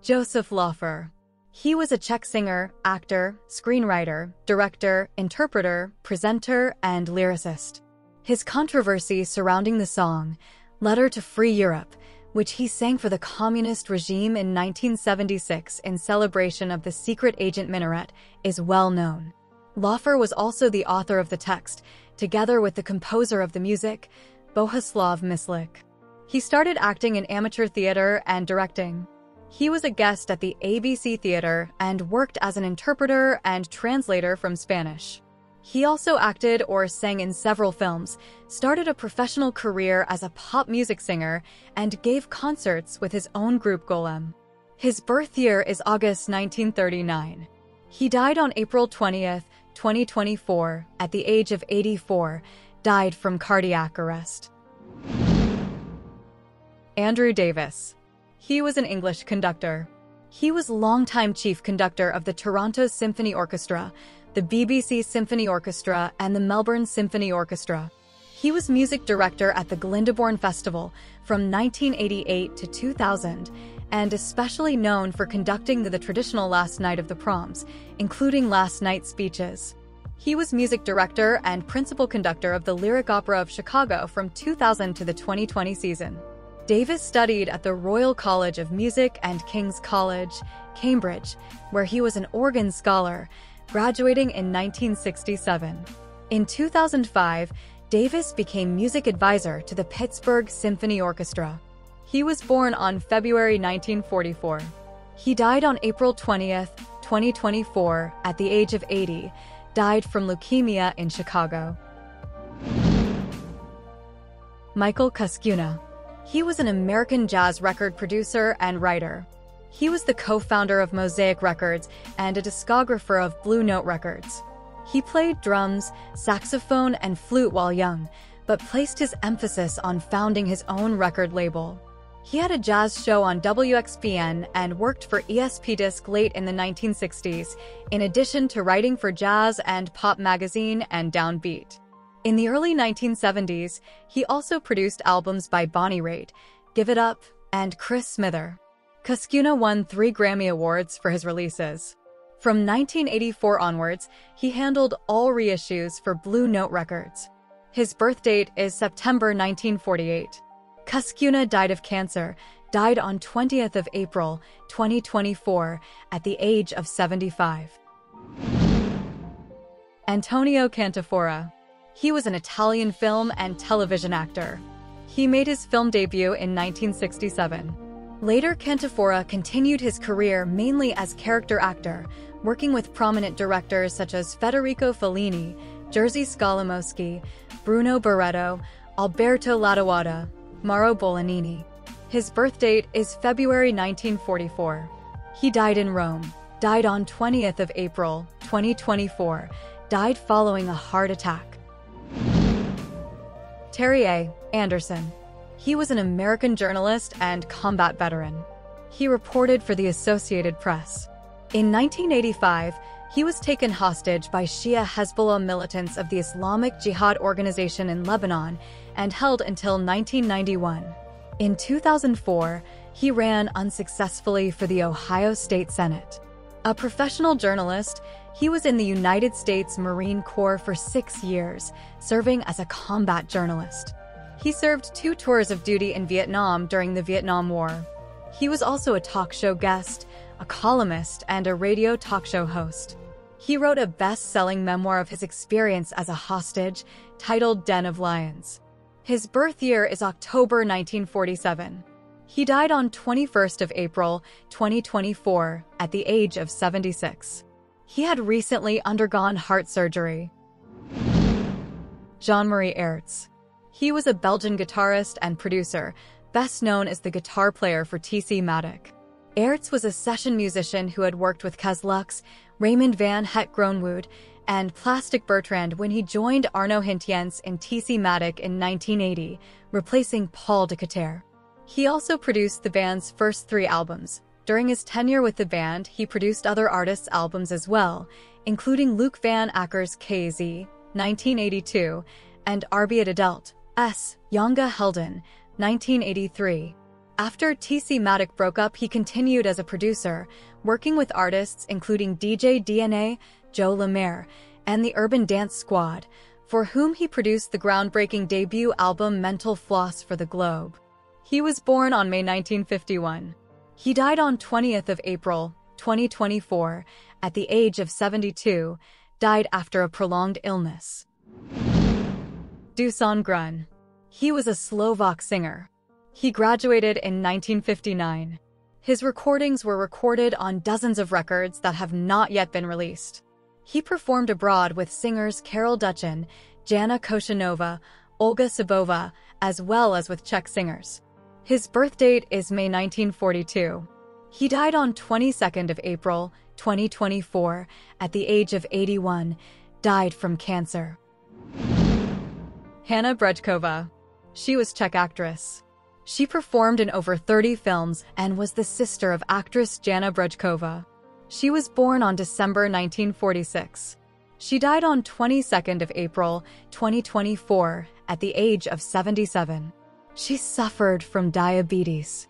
Josef Laufer. He was a Czech singer, actor, screenwriter, director, interpreter, presenter, and lyricist. His controversy surrounding the song, Letter to Free Europe, which he sang for the communist regime in 1976 in celebration of the secret agent minaret, is well known. Laufer was also the author of the text, together with the composer of the music, Bohuslav Myslik. He started acting in amateur theater and directing. He was a guest at the ABC Theater and worked as an interpreter and translator from Spanish. He also acted or sang in several films, started a professional career as a pop music singer, and gave concerts with his own group Golem. His birth year is August 1939. He died on April 20th, 2024, at the age of 84, died from cardiac arrest. Andrew Davis. He was an English conductor. He was longtime chief conductor of the Toronto Symphony Orchestra, the BBC Symphony Orchestra, and the Melbourne Symphony Orchestra. He was music director at the Glyndebourne Festival from 1988 to 2000, and especially known for conducting the traditional last night of the proms, including last night's speeches. He was music director and principal conductor of the Lyric Opera of Chicago from 2000 to the 2020 season. Davis studied at the Royal College of Music and King's College, Cambridge, where he was an organ scholar, graduating in 1967. In 2005, Davis became music advisor to the Pittsburgh Symphony Orchestra. He was born on February 1944. He died on April 20th, 2024, at the age of 80, died from leukemia in Chicago. Michael Cuscuna. He was an American jazz record producer and writer. He was the co-founder of Mosaic Records and a discographer of Blue Note Records. He played drums, saxophone, and flute while young, but placed his emphasis on founding his own record label. He had a jazz show on WXPN and worked for ESP Disc late in the 1960s, in addition to writing for Jazz and Pop Magazine and Downbeat. In the early 1970s, he also produced albums by Bonnie Raitt, Give It Up, and Chris Smither. Cuscuna won 3 Grammy Awards for his releases. From 1984 onwards, he handled all reissues for Blue Note Records. His birth date is September 1948. Cuscuna died of cancer, died on 20th of April, 2024, at the age of 75. Antonio Cantafora. He was an Italian film and television actor. He made his film debut in 1967. Later, Cantafora continued his career mainly as character actor, working with prominent directors such as Federico Fellini, Jerzy Skolimowski, Bruno Barreto, Alberto Ladoada, Mauro Bolognini. His birth date is February 1944. He died in Rome, died on 20th of April, 2024, died following a heart attack. Terier Anderson. He was an American journalist and combat veteran. He reported for the Associated Press. In 1985, he was taken hostage by Shia Hezbollah militants of the Islamic Jihad organization in Lebanon and held until 1991. In 2004, he ran unsuccessfully for the Ohio State Senate. A professional journalist, he was in the United States Marine Corps for 6 years, serving as a combat journalist. He served 2 tours of duty in Vietnam during the Vietnam War. He was also a talk show guest, a columnist, and a radio talk show host. He wrote a best-selling memoir of his experience as a hostage, titled Den of Lions. His birth year is October 1947. He died on 21st of April, 2024, at the age of 76. He had recently undergone heart surgery. JeanMarie Aerts. He was a Belgian guitarist and producer, best known as the guitar player for TC Matic. Aerts was a session musician who had worked with Kes Lux, Raymond van Het Groenwood, and Plastic Bertrand when he joined Arno Hintiens in TC Matic in 1980, replacing Paul de Cater. He also produced the band's first 3 albums. During his tenure with the band, he produced other artists' albums as well, including Luc van Akker's KZ, 1982, and Arbeid Adelt, S. Jonge Helden, 1983. After TC Matic broke up, he continued as a producer, working with artists including DJ DNA, Joe Lemaire, and the Urban Dance Squad, for whom he produced the groundbreaking debut album Mental Floss for the Globe. He was born on May 1951. He died on 20th of April, 2024, at the age of 72, died after a prolonged illness. Dušan Grúň. He was a Slovak singer. He graduated in 1959. His recordings were recorded on dozens of records that have not yet been released. He performed abroad with singers Karol Duchin, Jana Koshanova, Olga Sabova, as well as with Czech singers. His birth date is May 1942. He died on 22nd of April, 2024, at the age of 81, died from cancer. Hana Brejchová. She was Czech actress. She performed in over 30 films and was the sister of actress Hana Brejchová. She was born on December 1946. She died on 22nd of April, 2024, at the age of 77. She suffered from diabetes.